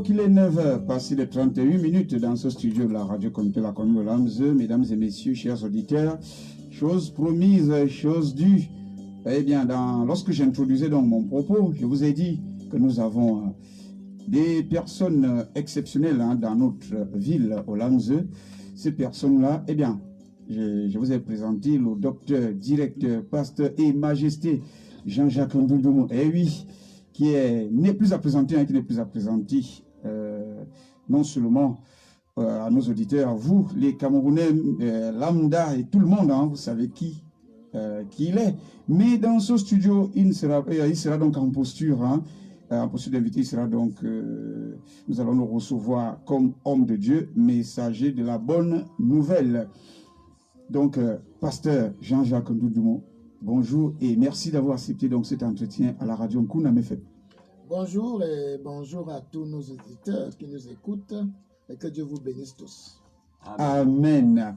qu'il est 9h, passé de 31 minutes dans ce studio de la radio communauté La Commune de Lamze. Mesdames et messieurs, chers auditeurs, chose promise, chose due. Eh bien, lorsque j'introduisais donc mon propos, je vous ai dit que nous avons des personnes exceptionnelles dans notre ville, au Lamze. Ces personnes-là, eh bien, je vous ai présenté le docteur, directeur, pasteur et majesté Jean-Jacques Ndoudoumou. Eh oui, qui n'est plus à présenter, qui n'est plus à présenter, non seulement à nos auditeurs, vous, les Camerounais, lambda et tout le monde, vous savez qui il est. Mais dans ce studio, il sera donc en posture d'invité, il sera donc, nous allons le recevoir comme homme de Dieu, messager de la bonne nouvelle. Donc, pasteur Jean-Jacques Ndoudoumou, bonjour et merci d'avoir accepté donc cet entretien à la radio Nkounam FM. Bonjour et bonjour à tous nos auditeurs qui nous écoutent et que Dieu vous bénisse tous. Amen.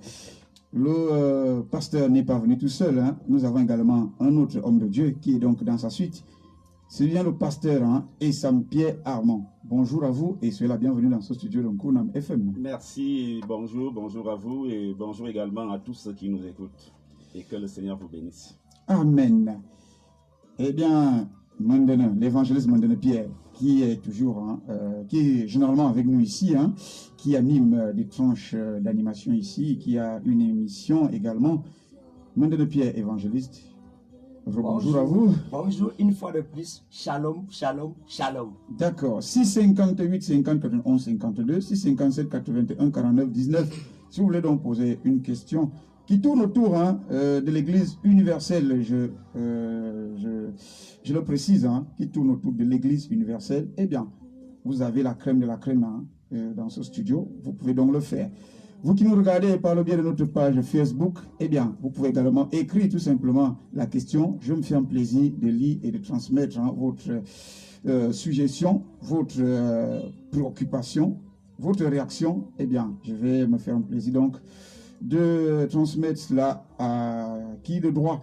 Le pasteur n'est pas venu tout seul. Nous avons également un autre homme de Dieu qui est donc dans sa suite. C'est bien le pasteur Essam Pierre Armand. Bonjour à vous et soyez la bienvenue dans ce studio de Nkounam FM. Merci, bonjour à vous et bonjour également à tous ceux qui nous écoutent. Et que le Seigneur vous bénisse. Amen. Eh bien, l'évangéliste Mandene Pierre, qui est toujours, qui est généralement avec nous ici, qui anime des tranches d'animation ici, qui a une émission également. Mandene Pierre, évangéliste. Bonjour à vous. Bonjour, une fois de plus. Shalom, shalom, shalom. D'accord. 658 50 91 52, 657 81 49 19. Si vous voulez donc poser une question qui tourne autour de l'Église universelle, je le précise, qui tourne autour de l'Église universelle, eh bien, vous avez la crème de la crème dans ce studio, vous pouvez donc le faire. Vous qui nous regardez par le biais de notre page Facebook, eh bien, vous pouvez également écrire tout simplement la question. Je me fais un plaisir de lire et de transmettre votre suggestion, votre préoccupation, votre réaction. Eh bien, je vais me faire un plaisir donc de transmettre cela à qui de droit.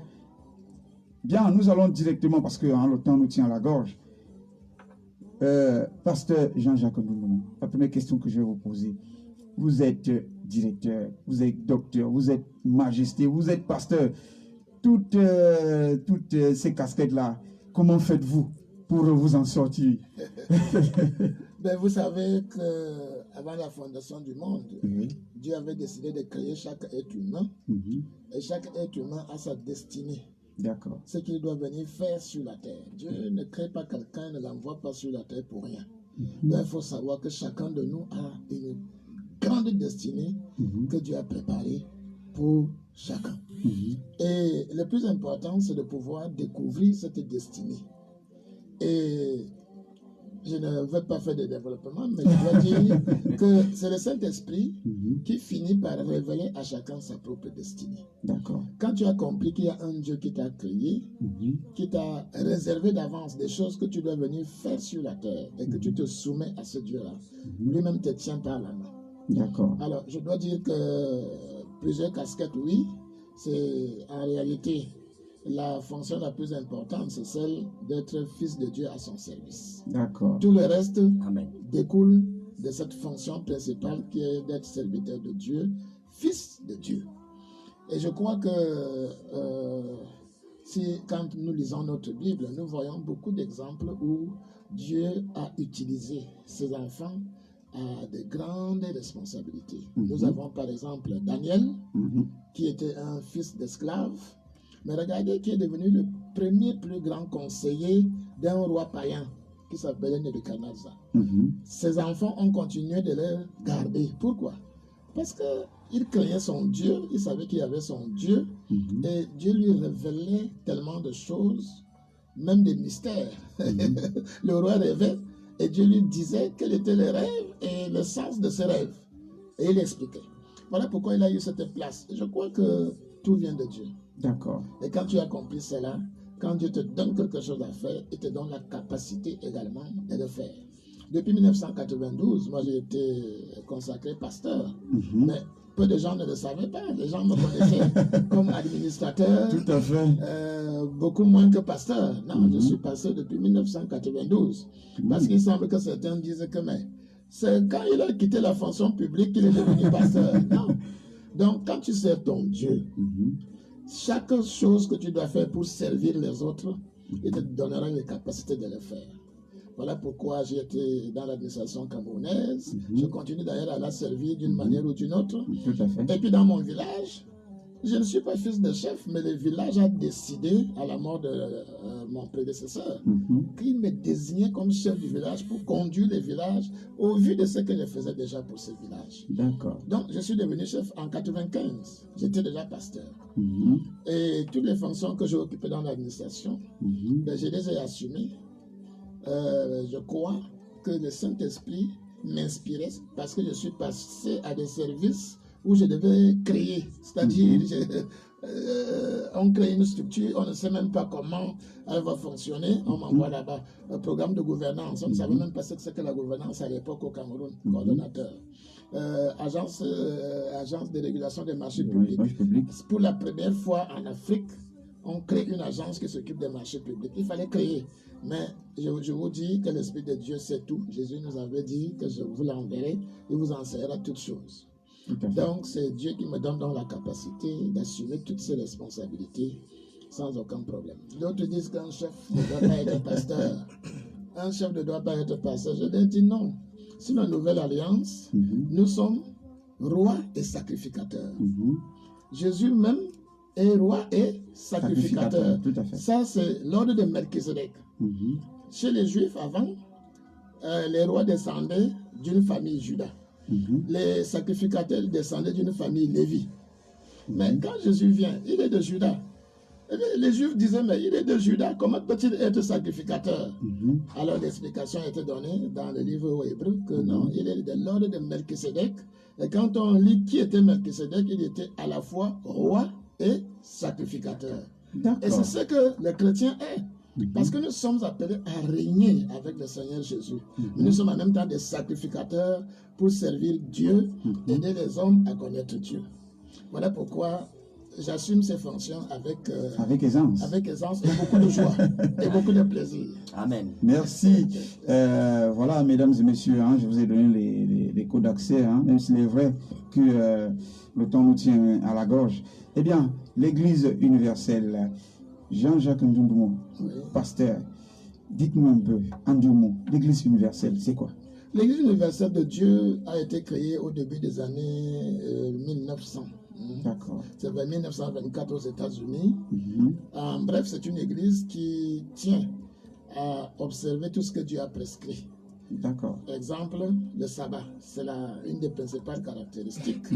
Bien, nous allons directement, parce que le temps nous tient à la gorge. Pasteur Jean-Jacques Ndoudoumou, la première question que je vais vous poser. Vous êtes directeur, vous êtes docteur, vous êtes majesté, vous êtes pasteur. Toutes ces casquettes-là, comment faites-vous pour vous en sortir? Vous savez qu'avant la fondation du monde, Dieu avait décidé de créer chaque être humain. Et chaque être humain a sa destinée. D'accord. Ce qu'il doit venir faire sur la terre. Dieu ne crée pas quelqu'un, ne l'envoie pas sur la terre pour rien. Donc il faut savoir que chacun de nous a une grande destinée que Dieu a préparée pour chacun. Et le plus important, c'est de pouvoir découvrir cette destinée. Et je ne veux pas faire de développement, mais je dois dire que c'est le Saint-Esprit qui finit par révéler à chacun sa propre destinée. D'accord. Quand tu as compris qu'il y a un Dieu qui t'a créé, qui t'a réservé d'avance des choses que tu dois venir faire sur la terre et que tu te soumets à ce Dieu-là, lui-même te tient par la main. D'accord. Alors, je dois dire que plusieurs casquettes, oui, c'est en réalité la fonction la plus importante, c'est celle d'être fils de Dieu à son service. D'accord. Tout le reste Amen. découle de cette fonction principale qui est d'être serviteur de Dieu, fils de Dieu. Et je crois que quand nous lisons notre Bible, nous voyons beaucoup d'exemples où Dieu a utilisé ses enfants à de grandes responsabilités. Nous avons par exemple Daniel, qui était un fils d'esclave, mais regardez qui est devenu le premier plus grand conseiller d'un roi païen qui s'appelait Nebuchadnezzar. Ses enfants ont continué de le garder. Pourquoi? Parce qu'il craignait son Dieu, il savait qu'il y avait son Dieu, et Dieu lui révélait tellement de choses, même des mystères. Le roi rêvait, et Dieu lui disait quel était le rêve et le sens de ses rêves. Et il expliquait. Voilà pourquoi il a eu cette place. Et je crois que tout vient de Dieu. D'accord. Et quand tu as compris cela, quand Dieu te donne quelque chose à faire, il te donne la capacité également de le faire. Depuis 1992, moi j'ai été consacré pasteur, mais peu de gens ne le savaient pas. Les gens me connaissaient comme administrateur, tout à fait. Beaucoup moins que pasteur. Non, je suis passé depuis 1992. Parce qu'il semble que certains disent que mais C'est quand il a quitté la fonction publique qu'il est devenu pasteur. Non. Donc, quand tu sers ton Dieu, chaque chose que tu dois faire pour servir les autres, il te donnera les capacités de le faire. Voilà pourquoi j'ai été dans l'administration camerounaise. Je continue d'ailleurs à la servir d'une manière ou d'une autre. Tout à fait. Et puis dans mon village, je ne suis pas fils de chef, mais le village a décidé, à la mort de mon prédécesseur, qu'il me désignait comme chef du village pour conduire le village au vu de ce que je faisais déjà pour ce village. D'accord. Donc, je suis devenu chef en 95. J'étais déjà pasteur. Et toutes les fonctions que j'ai occupées dans l'administration, ben, je les ai assumées. Je crois que le Saint-Esprit m'inspirait parce que je suis passé à des services où je devais créer. C'est-à-dire, on crée une structure, on ne sait même pas comment elle va fonctionner. On m'envoie là-bas un programme de gouvernance. On ne savait même pas ce que c'est que la gouvernance à l'époque au Cameroun, coordonnateur. Agence de régulation des marchés publics. Pour la première fois en Afrique, on crée une agence qui s'occupe des marchés publics. Il fallait créer. Mais je vous dis que l'Esprit de Dieu sait tout. Jésus nous avait dit que je vous l'enverrai. Il vous enseignera toutes choses. Donc, c'est Dieu qui me donne donc la capacité d'assumer toutes ces responsabilités sans aucun problème. D'autres disent qu'un chef ne doit pas être pasteur. Un chef ne doit pas être pasteur. Je leur dis non. Sur la nouvelle alliance, nous sommes rois et sacrificateurs. Jésus même est roi et sacrificateur. Tout à fait. Ça, c'est l'ordre de Melchizedek. Chez les Juifs, avant, les rois descendaient d'une famille Juda. Les sacrificateurs descendaient d'une famille Lévi. Mais quand Jésus vient, il est de Juda. Et bien, les Juifs disaient, mais il est de Juda, comment peut-il être sacrificateur? Alors l'explication a été donnée dans le livre hébreu que non, il est de l'ordre de Melchizedek. Et quand on lit qui était Melchizedek, il était à la fois roi et sacrificateur. Et c'est ce que le chrétien est. Parce que nous sommes appelés à régner avec le Seigneur Jésus. Nous sommes en même temps des sacrificateurs pour servir Dieu, aider les hommes à connaître Dieu. Voilà pourquoi j'assume ces fonctions avec aisance. Avec aisance et beaucoup de joie et beaucoup de plaisir. Amen. Merci. Voilà, mesdames et messieurs, hein, je vous ai donné les codes d'accès, hein, même s'il est vrai que le temps nous tient à la gorge. Eh bien, l'Église universelle, Jean-Jacques Ndundoumo, pasteur, dites-nous un peu, en 2 mots, l'Église universelle, c'est quoi? L'Église universelle de Dieu a été créée au début des années 1900. D'accord. C'est vers 1924 aux États-Unis. En bref, c'est une église qui tient à observer tout ce que Dieu a prescrit. D'accord. Exemple, le sabbat, c'est une des principales caractéristiques.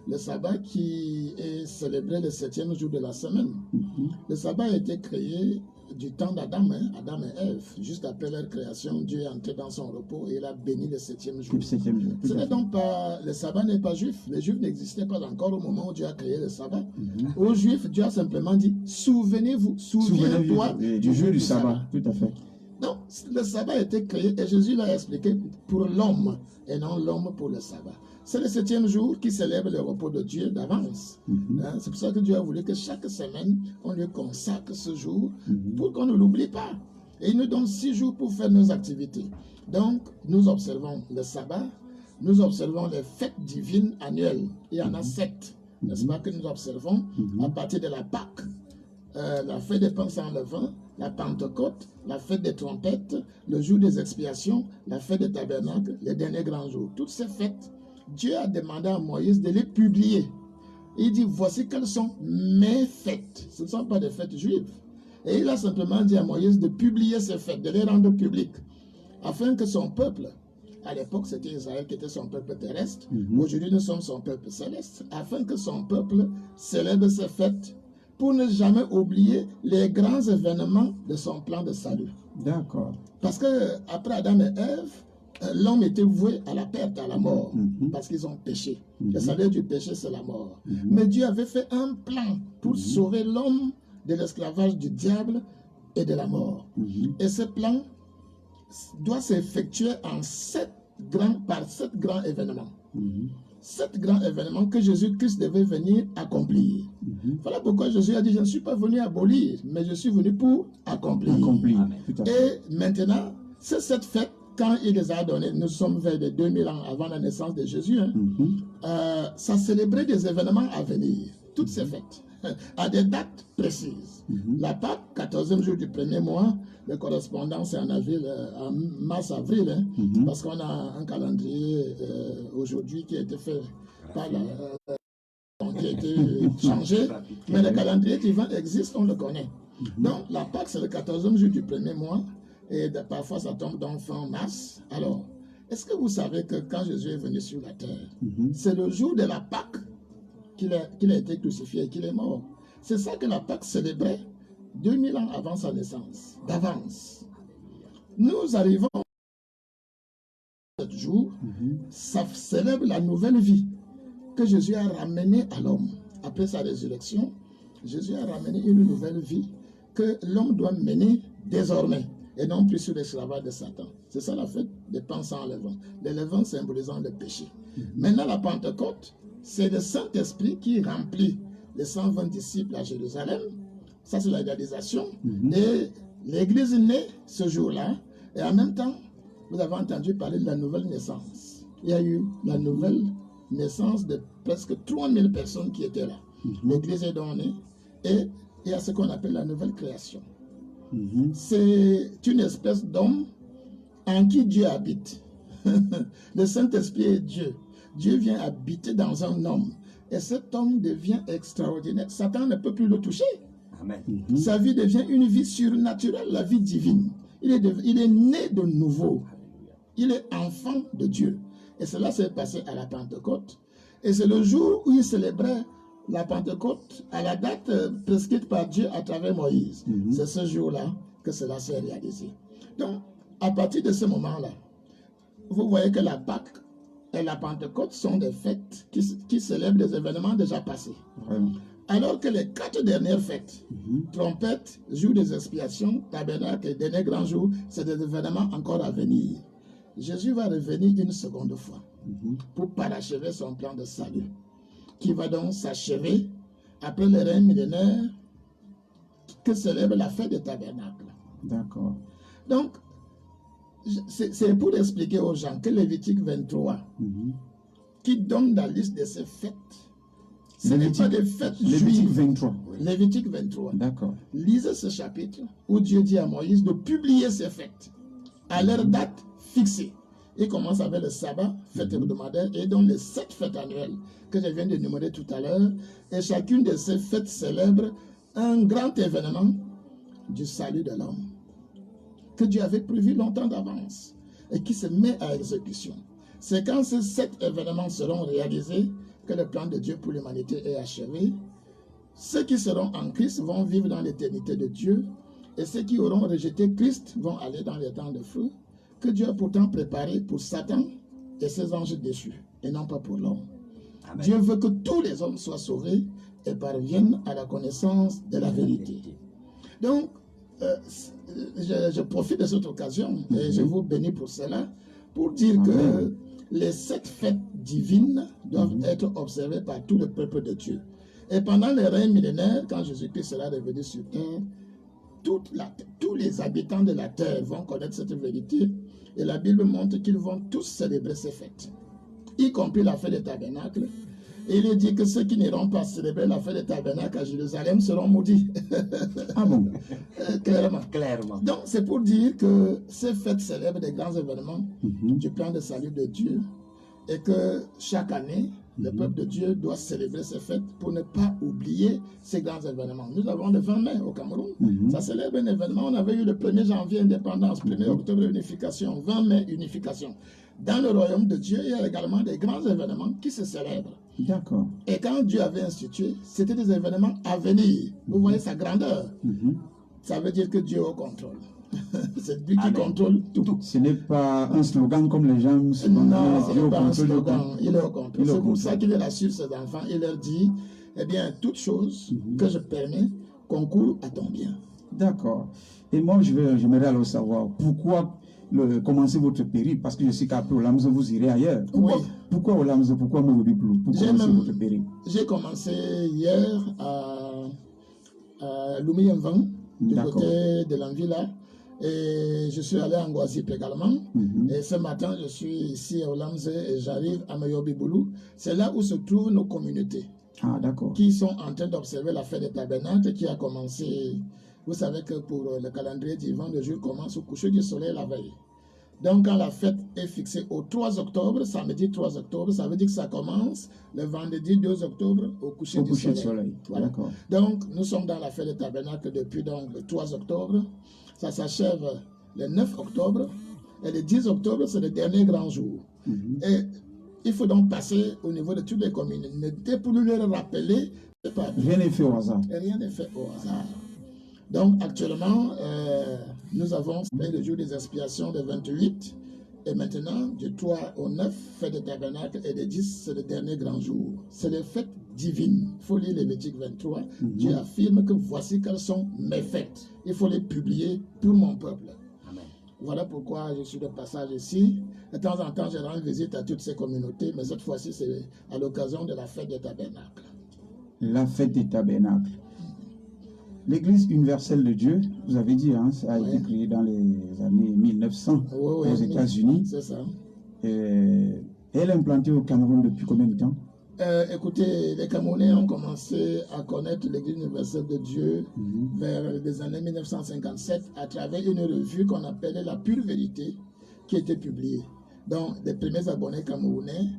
Le sabbat qui est célébré le 7e jour de la semaine. Le sabbat a été créé du temps d'Adam, Adam et Ève. Juste après leur création, Dieu est entré dans son repos et il a béni le 7e jour. Ce n'est donc pas, le sabbat n'est pas juif. Les juifs n'existaient pas encore au moment où Dieu a créé le sabbat. Aux juifs, Dieu a simplement dit, souvenez-vous, souviens-toi du jour du sabbat. Tout à fait. Donc, le sabbat a été créé et Jésus l'a expliqué pour l'homme et non l'homme pour le sabbat. C'est le 7e jour qui célèbre le repos de Dieu d'avance. C'est pour ça que Dieu a voulu que chaque semaine, on lui consacre ce jour pour qu'on ne l'oublie pas. Et il nous donne 6 jours pour faire nos activités. Donc, nous observons le sabbat, nous observons les fêtes divines annuelles. Il y en a 7, n'est-ce pas, que nous observons à partir de la Pâque. La fête des pains sans levain, la Pentecôte, la fête des trompettes, le jour des expiations, la fête des tabernacles, les derniers grands jours. Toutes ces fêtes, Dieu a demandé à Moïse de les publier. Il dit, voici quelles sont mes fêtes. Ce ne sont pas des fêtes juives. Et il a simplement dit à Moïse de publier ces fêtes, de les rendre publiques, afin que son peuple, à l'époque c'était Israël qui était son peuple terrestre, aujourd'hui nous sommes son peuple céleste, afin que son peuple célèbre ces fêtes pour ne jamais oublier les grands événements de son plan de salut. D'accord. Parce que après Adam et Ève, l'homme était voué à la perte, à la mort, parce qu'ils ont péché. Le salaire du péché, c'est la mort. Mais Dieu avait fait un plan pour sauver l'homme de l'esclavage du diable et de la mort. Et ce plan doit s'effectuer en 7 grands événements. 7 grands événements que Jésus-Christ devait venir accomplir. Voilà pourquoi Jésus a dit, je ne suis pas venu abolir, mais je suis venu pour accomplir. Accomplir. Et maintenant, ces 7 fêtes quand il les a donnés, nous sommes vers les 2000 ans avant la naissance de Jésus, hein, ça célébrait des événements à venir, toutes ces fêtes, à des dates précises. La Pâque, 14e jour du premier mois, le correspondant c'est en avril, en mars-avril, hein, parce qu'on a un calendrier aujourd'hui qui a été fait par la... qui a été changé, mais le calendrier divin existe, on le connaît. Donc la Pâque c'est le 14e jour du premier mois, et parfois ça tombe dans fin mars. Alors, est-ce que vous savez que quand Jésus est venu sur la terre, c'est le jour de la Pâque qu'il a été crucifié et qu'il est mort? C'est ça que la Pâque célébrait 2000 ans avant sa naissance, d'avance. Nous arrivons à ce jour, ça célèbre la nouvelle vie que Jésus a ramenée à l'homme. Après sa résurrection, Jésus a ramené une nouvelle vie que l'homme doit mener désormais, et non plus sur l'esclavage de Satan. C'est ça la fête des pains sans levain. Les levains symbolisant le péché. Maintenant, la Pentecôte, c'est le Saint-Esprit qui remplit les 120 disciples à Jérusalem. Ça, c'est la réalisation. Et l'Église naît ce jour-là. Et en même temps, vous avez entendu parler de la nouvelle naissance. Il y a eu la nouvelle naissance de presque 3000 personnes qui étaient là. L'Église est donc née. Et il y a ce qu'on appelle la nouvelle création. C'est une espèce d'homme en qui Dieu habite. Le Saint-Esprit est Dieu. Dieu vient habiter dans un homme. Et cet homme devient extraordinaire. Satan ne peut plus le toucher. Amen. Sa vie devient une vie surnaturelle, la vie divine. Il est né de nouveau. Il est enfant de Dieu. Et cela s'est passé à la Pentecôte. Et c'est le jour où il célébrait la Pentecôte à la date prescrite par Dieu à travers Moïse. C'est ce jour-là que cela s'est réalisé. Donc, à partir de ce moment-là, vous voyez que la Pâque et la Pentecôte sont des fêtes qui célèbrent des événements déjà passés. Alors que les 4 dernières fêtes, trompette, jour des expiations, tabernacle et dernier grand jour, c'est des événements encore à venir. Jésus va revenir une seconde fois pour parachever son plan de salut, qui va donc s'achever après le règne millénaire que célèbre la fête des tabernacles. D'accord. Donc, c'est pour expliquer aux gens que Lévitique 23, qui donne la liste de ces fêtes, ce n'est pas des fêtes Lévitique juives. 23. Lévitique 23. D'accord. Lisez ce chapitre où Dieu dit à Moïse de publier ces fêtes à leur date fixée. Il commence avec le sabbat, fête hebdomadaire, et donc les 7 fêtes annuelles que je viens de numérer tout à l'heure. Et chacune de ces fêtes célèbre un grand événement du salut de l'homme que Dieu avait prévu longtemps d'avance et qui se met à exécution. C'est quand ces 7 événements seront réalisés que le plan de Dieu pour l'humanité est achevé. Ceux qui seront en Christ vont vivre dans l'éternité de Dieu, et ceux qui auront rejeté Christ vont aller dans les temps de feu que Dieu a pourtant préparé pour Satan et ses anges déchus, et non pas pour l'homme. Dieu veut que tous les hommes soient sauvés et parviennent à la connaissance de la vérité. Donc, je profite de cette occasion et je vous bénis pour cela, pour dire que les 7 fêtes divines doivent être observées par tout le peuple de Dieu. Et pendant les règnes millénaires, quand Jésus-Christ sera revenu sur terre, tous les habitants de la terre vont connaître cette vérité, et la Bible montre qu'ils vont tous célébrer ces fêtes, y compris la fête des tabernacles. Et il est dit que ceux qui n'iront pas célébrer la fête des tabernacles à Jérusalem seront maudits. Ah bon? Clairement. Donc c'est pour dire que ces fêtes célèbrent des grands événements du plan de salut de Dieu, et que chaque année, le peuple de Dieu doit célébrer ces fêtes pour ne pas oublier ces grands événements. Nous avons le 20 mai au Cameroun. Ça célèbre un événement. On avait eu le 1er janvier indépendance, 1er octobre unification, 20 mai unification. Dans le royaume de Dieu, il y a également des grands événements qui se célèbrent. D'accord. Et quand Dieu avait institué, c'était des événements à venir. Vous voyez sa grandeur. Ça veut dire que Dieu est au contrôle. C'est lui qui contrôle tout. Ce n'est pas un slogan comme les gens se Non, ce n'est pas un slogan. Il est au contrôle. C'est pour ça qu'il rassure ses enfants. Il leur dit, eh bien, toute chose que je permets concourt à ton bien. D'accord. Et moi, j'aimerais alors savoir pourquoi commencer votre périple, parce que je sais qu'après Olamze, vous irez ailleurs. Pourquoi Olamze? Pourquoi Mourobiplou? Pour commencer votre périple? J'ai commencé hier à Lumiyemvang, du côté de l'Anvila. Et je suis allé en Guazip également. Et ce matin, je suis ici au Lamze et j'arrive à Meyobiboulou. C'est là où se trouvent nos communautés. Ah, d'accord. Qui sont en train d'observer la fête des tabernacles qui a commencé. Vous savez que pour le calendrier divin, le jour commence au coucher du soleil la veille. Donc, quand la fête est fixée au 3 octobre, samedi 3 octobre, ça veut dire que ça commence le vendredi 2 octobre au coucher du soleil. Voilà. Donc, nous sommes dans la fête des tabernacles depuis donc, le 3 octobre. Ça s'achève le 9 octobre. Et le 10 octobre, c'est le dernier grand jour. Et il faut donc passer au niveau de toutes les communes. Ne pour lui rappeler. Rien n'est fait au hasard. Rien n'est fait au hasard. Donc, actuellement, nous avons fait le jour des expiations le 28. Et maintenant, du 3 au 9, fête des tabernacles. Et le 10, c'est le dernier grand jour. C'est les fêtes divines. Il faut lire Lévitique 23. Dieu affirme que voici quelles sont mes fêtes. Il faut les publier pour mon peuple. Amen. Voilà pourquoi je suis de passage ici. De temps en temps, je rends visite à toutes ces communautés. Mais cette fois-ci, c'est à l'occasion de la fête des tabernacles. La fête des tabernacles. L'Église universelle de Dieu, vous avez dit, hein, ça a été créé dans les années 1900 aux États-Unis. C'est ça. Elle est implantée au Cameroun depuis combien de temps? Écoutez, les Camerounais ont commencé à connaître l'Église universelle de Dieu vers les années 1957 à travers une revue qu'on appelait La Pure Vérité qui était publiée. Donc, les premiers abonnés camerounais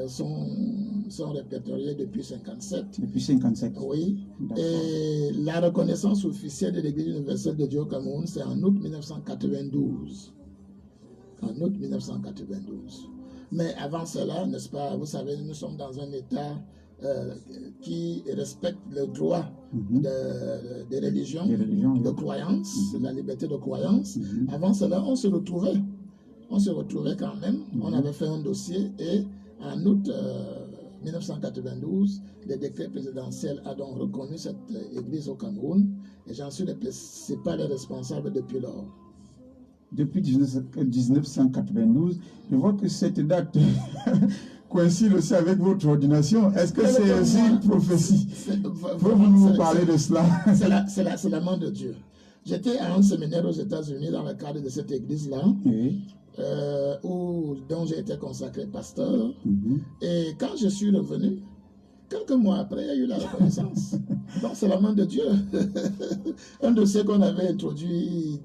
sont répertoriés depuis 1957. Depuis 1957. Oui. Et la reconnaissance officielle de l'Église universelle de Dieu au Cameroun, c'est en août 1992. En août 1992. Mais avant cela, n'est-ce pas, vous savez, nous sommes dans un État qui respecte le droit des religions, de croyance, la liberté de croyance. Avant cela, on se retrouvait quand même. On avait fait un dossier et en août 1992, le décret présidentiel a donc reconnu cette église au Cameroun et j'en suis le principal responsable depuis lors. Depuis 1992, je vois que cette date coïncide aussi avec votre ordination. Est-ce que c'est aussi une prophétie? Pouvez-vous nous parler de cela? C'est la main de Dieu. J'étais à un séminaire aux États-Unis dans le cadre de cette église-là. Dont j'ai été consacré pasteur. Et quand je suis revenu, quelques mois après, il y a eu la reconnaissance. Donc c'est la main de Dieu. Un dossier qu'on avait introduit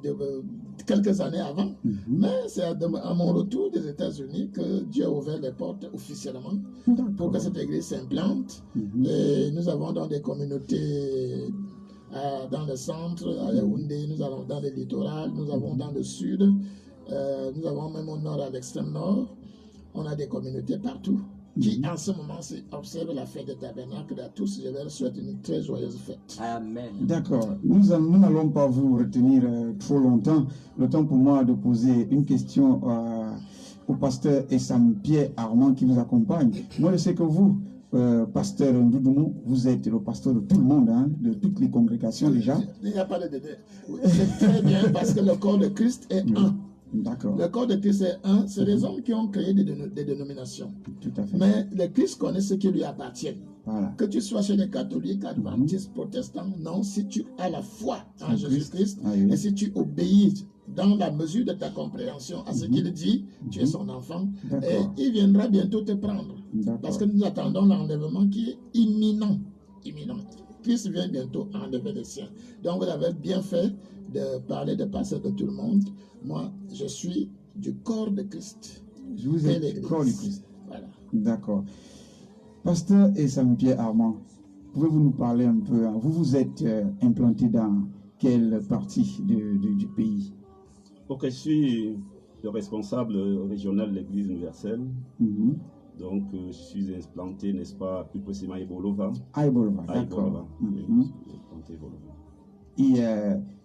quelques années avant. Mais c'est à mon retour des États-Unis que Dieu a ouvert les portes officiellement pour que cette église s'implante. Et nous avons dans des communautés dans le centre, à Yaoundé, nous avons dans le littoral, nous avons dans le sud. Nous avons même au nord, à l'extrême nord, on a des communautés partout qui en ce moment observent la fête des tabernacles. À tous, je leur souhaite une très joyeuse fête. Amen. D'accord. Nous n'allons pas vous retenir trop longtemps. Le temps pour moi de poser une question au pasteur Essam-Pierre Armand qui vous accompagne. Moi, je sais que vous, pasteur Ndoudoumou, vous êtes le pasteur de tout le monde, hein, de toutes les congrégations déjà. Il n'y a pas de dédé. C'est très bien parce que le corps de Christ est un. D'accord. Le corps de Christ est un. C'est les hommes qui ont créé des dénominations. Tout à fait. Mais le Christ connaît ce qui lui appartient. Voilà. Que tu sois chez les catholiques, adventistes, protestants, non, si tu as la foi en Jésus-Christ et si tu obéis dans la mesure de ta compréhension à ce qu'il dit, tu es son enfant et il viendra bientôt te prendre. Parce que nous attendons l'enlèvement qui est imminent. Christ vient bientôt enlever les siens. Donc vous avez bien fait de parler de passer de tout le monde. Moi, je suis du corps de Christ. Je vous ai du corps du Christ. Voilà. D'accord. Pasteur Essam-Pierre Armand, pouvez-vous nous parler un peu, hein, vous êtes implanté dans quelle partie du pays? Ok, je suis le responsable régional de l'Église universelle. Donc, je suis implanté, n'est-ce pas, plus précisément à Ibolova. À Ibolova, d'accord. Et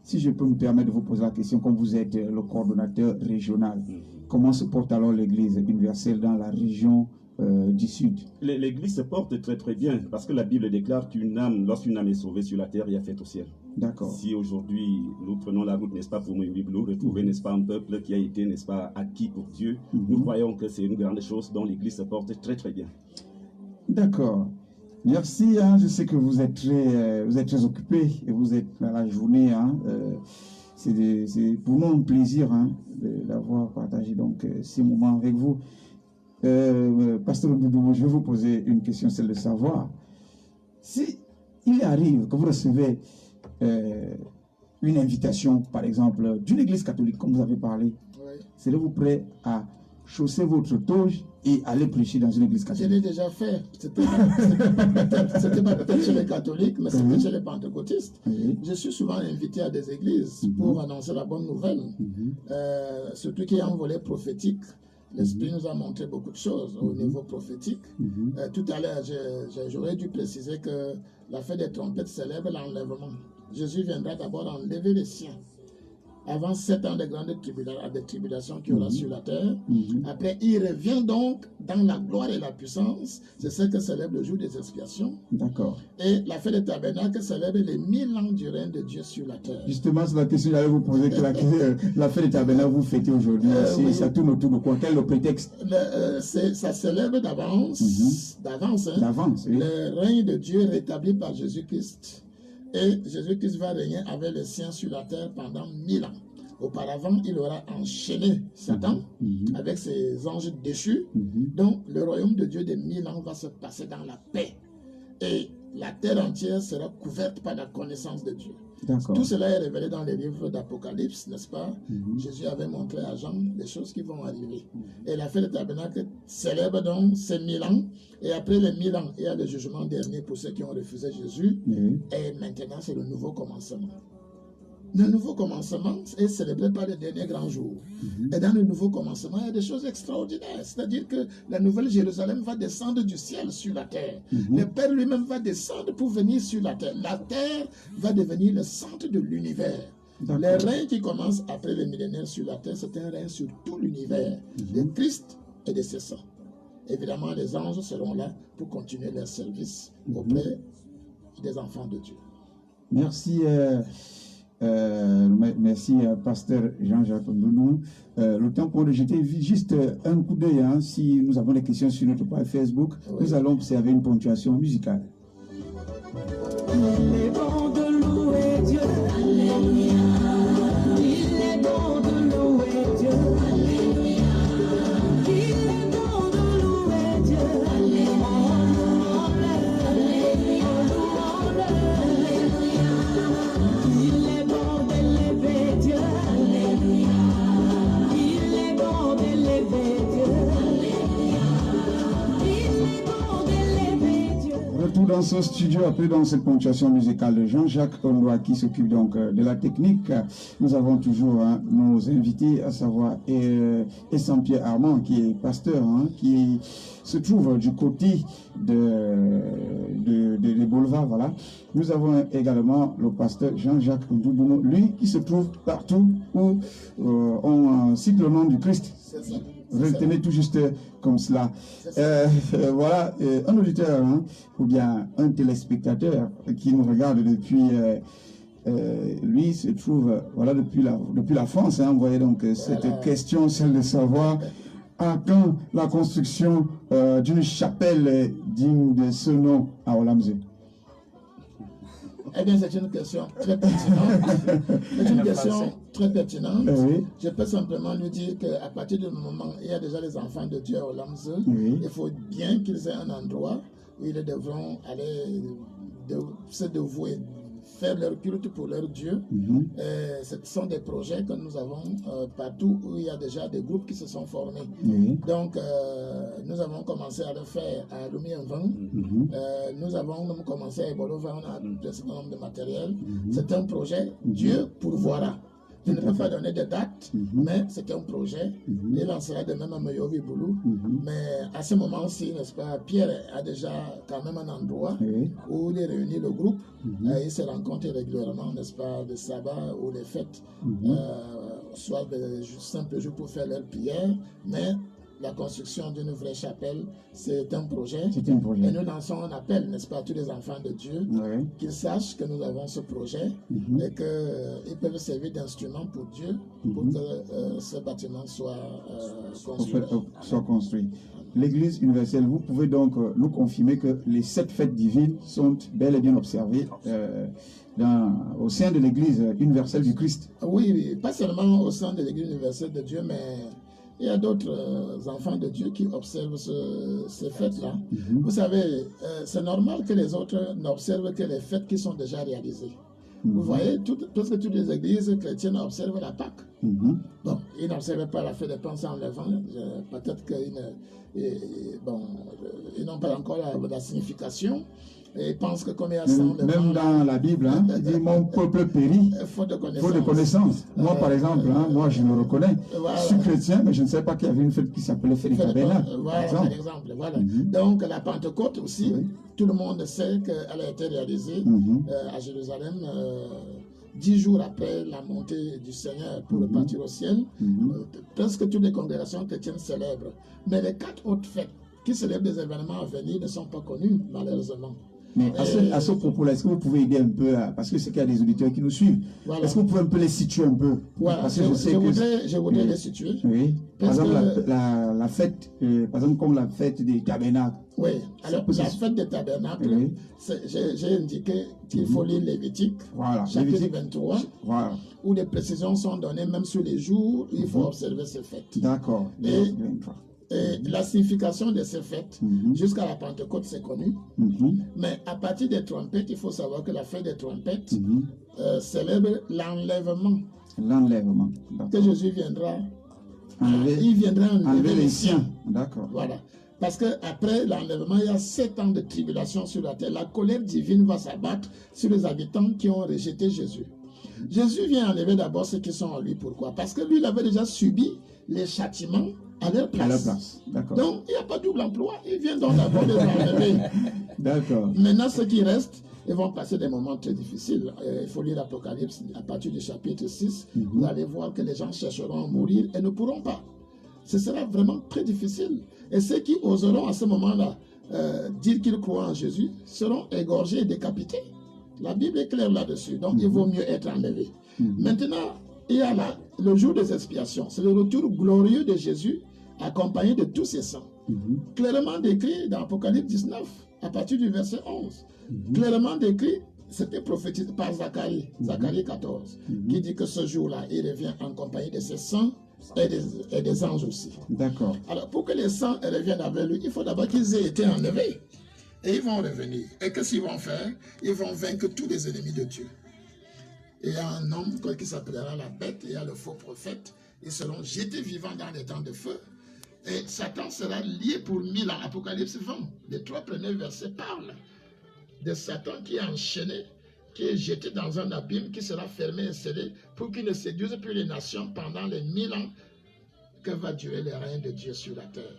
si je peux me permettre de vous poser la question, comme vous êtes le coordonnateur régional, comment se porte alors l'Église universelle dans la région du Sud? L'Église se porte très très bien, parce que la Bible déclare qu'une âme, lorsqu'une âme est sauvée sur la terre, il y a fête au ciel. D'accord. Si aujourd'hui nous prenons la route, n'est-ce pas, pour Meyobiboulou, retrouver, n'est-ce pas, un peuple qui a été, n'est-ce pas, acquis pour Dieu, nous croyons que c'est une grande chose dont l'Église se porte très très bien. D'accord. Merci, hein. Je sais que vous êtes très occupé et vous êtes dans la journée, hein. c'est pour nous un plaisir d'avoir partagé donc ces moments avec vous. Pasteur Doudou, je vais vous poser une question, celle de savoir si il arrive que vous recevez une invitation, par exemple, d'une église catholique, comme vous avez parlé, Oui. serez-vous prêt à chausser votre toge et aller prêcher dans une église Je catholique? l'ai déjà fait. C'était pas peut-être chez les catholiques, mais c'était chez les pentecôtistes. Oui. Je suis souvent invité à des églises pour annoncer la bonne nouvelle. Surtout qu'il y a un volet prophétique. L'Esprit nous a montré beaucoup de choses au niveau prophétique. Tout à l'heure, j'aurais dû préciser que la fête des trompettes célèbre l'enlèvement. Jésus viendra d'abord enlever les siens. Avant 7 ans de grandes tribulations qu'il y aura sur la terre. Après, il revient donc dans la gloire et la puissance. C'est ce que célèbre le jour des expiations. D'accord. Et la fête des tabernacles célèbre les 1000 ans du règne de Dieu sur la terre. Justement, c'est la question que j'allais vous poser, que la fête des tabernacles vous fêtez aujourd'hui. Oui. Ça tourne autour de quoi? Quel est le prétexte? Ça célèbre d'avance, D'avance, oui. le règne de Dieu rétabli par Jésus-Christ. Et Jésus-Christ va régner avec les siens sur la terre pendant 1000 ans. Auparavant, il aura enchaîné Satan avec ses anges déchus. Donc, le royaume de Dieu de 1000 ans va se passer dans la paix. Et la terre entière sera couverte par la connaissance de Dieu. D'accord. Tout cela est révélé dans les livres d'Apocalypse, n'est-ce pas? Jésus avait montré à Jean les choses qui vont arriver. Et la fête des tabernacles célèbre donc ces 1000 ans. Et après les 1000 ans, il y a le jugement dernier pour ceux qui ont refusé Jésus. Et maintenant, c'est le nouveau commencement. Le nouveau commencement est célébré par les derniers grands jours. Et dans le nouveau commencement, il y a des choses extraordinaires. C'est-à-dire que la nouvelle Jérusalem va descendre du ciel sur la terre. Le Père lui-même va descendre pour venir sur la terre. La terre va devenir le centre de l'univers. Le règne qui commence après les millénaires sur la terre, c'est un règne sur tout l'univers, de Christ et de ses saints. Évidemment, les anges seront là pour continuer leur service auprès des enfants de Dieu. Merci. Merci, pasteur Jean-Jacques Doudou. Le temps pour jeter juste un coup d'œil. Si nous avons des questions sur notre page Facebook, nous allons observer une ponctuation musicale. Il est bon de louer Dieu. Alléluia. Il est bon de louer Dieu. Alléluia. Il est bon de louer Dieu. Alléluia. Il est bon d'élever Dieu. Alléluia. Il est bon d'élever Dieu. Alléluia. Il est bon d'élever Dieu. Retour dans ce studio, après dans cette ponctuation musicale de Jean-Jacques Ondoa qui s'occupe donc de la technique. Nous avons toujours nos invités, à savoir Saint-Pierre Armand qui est pasteur, qui se trouve du côté des boulevards. Voilà. Nous avons également le pasteur Jean-Jacques Doudou, lui qui se trouve partout où on cite le nom du Christ. Retenez tout juste comme cela. Voilà, un auditeur ou bien un téléspectateur qui nous regarde depuis, lui se trouve voilà, depuis la France. Vous voyez donc cette question, celle de savoir à quand la construction d'une chapelle digne de ce nom à Oulamzé. Eh bien, c'est une question très pertinente. C'est une question très pertinente. Oui. Je peux simplement lui dire qu'à partir du moment où il y a déjà les enfants de Dieu à Oulamzé, il faut bien qu'ils aient un endroit où ils devront aller se dévouer, faire leur culte pour leur Dieu. Ce sont des projets que nous avons partout où il y a déjà des groupes qui se sont formés. Donc, nous avons commencé à le faire à Lumienvang. Nous avons commencé à Ebolova, on a un certain nombre de matériel. C'est un projet, Dieu pourvoira. Je ne peux pas donner de date, mais c'est un projet. Il en sera de même à Meyovi Boulou. Mais à ce moment-ci, n'est-ce pas, Pierre a déjà quand même un endroit où il réunit le groupe. Il se rencontre régulièrement, n'est-ce pas, le sabbat ou les fêtes, soit de simples jours pour faire leur prière. Mais la construction d'une vraie chapelle, c'est un projet. C'est un projet. Et nous lançons un appel, n'est-ce pas, à tous les enfants de Dieu, Oui. qu'ils sachent que nous avons ce projet et qu'ils peuvent servir d'instrument pour Dieu pour que ce bâtiment soit construit. Soit construit. L'Église universelle, vous pouvez donc nous confirmer que les 7 fêtes divines sont bel et bien observées au sein de l'Église universelle du Christ. Oui, pas seulement au sein de l'Église universelle de Dieu, mais il y a d'autres enfants de Dieu qui observent ces fêtes-là. Vous savez, c'est normal que les autres n'observent que les fêtes qui sont déjà réalisées. Vous voyez, presque toutes les églises chrétiennes observent la Pâque. Bon, ils n'observent pas la fête des pains sans levain. Peut-être qu'ils n'ont pas encore la signification. Et ils pensent que comme il y a sans levain... Même dans la Bible, hein, il dit « Mon peuple périt, faute de connaissance. faute de connaissance ». Moi, par exemple, moi, je me reconnais. Voilà. Je suis chrétien, mais je ne savais pas qu'il y avait une fête qui s'appelait Fête des Tabernacles. Voilà, par exemple. Voilà. Donc, la Pentecôte aussi, tout le monde sait qu'elle a été réalisée à Jérusalem 10 jours après la montée du Seigneur pour repartir au ciel. Presque toutes les congrégations chrétiennes célèbrent. Mais les 4 autres fêtes qui célèbrent des événements à venir ne sont pas connues, malheureusement. Mais à ce propos-là, est-ce que vous pouvez aider un peu, parce que c'est qu'il y a des auditeurs qui nous suivent, Voilà. est-ce que vous pouvez un peu les situer un peu? Voilà, Parce que je voudrais les situer. Oui, par Parce exemple, que- la fête, par exemple, comme la fête des tabernacles. Oui, alors peut se- la fête des tabernacles, Oui. j'ai indiqué qu'il faut lire Lévitique, Voilà, chapitre Lévitique. 23, Voilà, où des précisions sont données même sur les jours où il faut observer ces fêtes. d'accord. Et la signification de ces fêtes, jusqu'à la Pentecôte, c'est connu. Mais à partir des trompettes, il faut savoir que la fête des trompettes célèbre l'enlèvement, L'enlèvement. que D'accord. Jésus viendra. Enlever, Il viendra enlever enlever les siens. D'accord. Voilà. Parce qu'après l'enlèvement, il y a 7 ans de tribulation sur la terre. La colère divine va s'abattre sur les habitants qui ont rejeté Jésus. Jésus vient enlever d'abord ceux qui sont en lui. Pourquoi? Parce que lui, il avait déjà subi les châtiments à leur place. À la place. D'accord. Donc, il n'y a pas double emploi. Il vient donc d'abord les enlever. D'accord. Maintenant, ceux qui restent, ils vont passer des moments très difficiles. Il faut lire l'Apocalypse à partir du chapitre 6. Vous allez voir que les gens chercheront à mourir et ne pourront pas. Ce sera vraiment très difficile. Et ceux qui oseront à ce moment-là dire qu'ils croient en Jésus seront égorgés et décapités. La Bible est claire là-dessus. Donc, il vaut mieux être enlevé. Maintenant, il y a le jour des expiations. C'est le retour glorieux de Jésus accompagné de tous ses saints. Clairement décrit dans Apocalypse 19, à partir du verset 11. Clairement décrit, c'était prophétisé par Zacharie, Zacharie 14, qui dit que ce jour-là, il revient en compagnie de ses saints et des anges aussi. D'accord. Alors, pour que les saints reviennent avec lui, il faut d'abord qu'ils aient été enlevés. Et ils vont revenir. Et qu'est-ce qu'ils vont faire? Ils vont vaincre tous les ennemis de Dieu. Et il y a un homme qui s'appellera la bête, et il y a le faux prophète. Ils seront jetés vivants dans les temps de feu. Et Satan sera lié pour 1000 ans. Apocalypse 20, les 3 premiers versets parlent de Satan qui est enchaîné, qui est jeté dans un abîme, qui sera fermé et scellé pour qu'il ne séduise plus les nations pendant les 1000 ans que va durer le règne de Dieu sur la terre.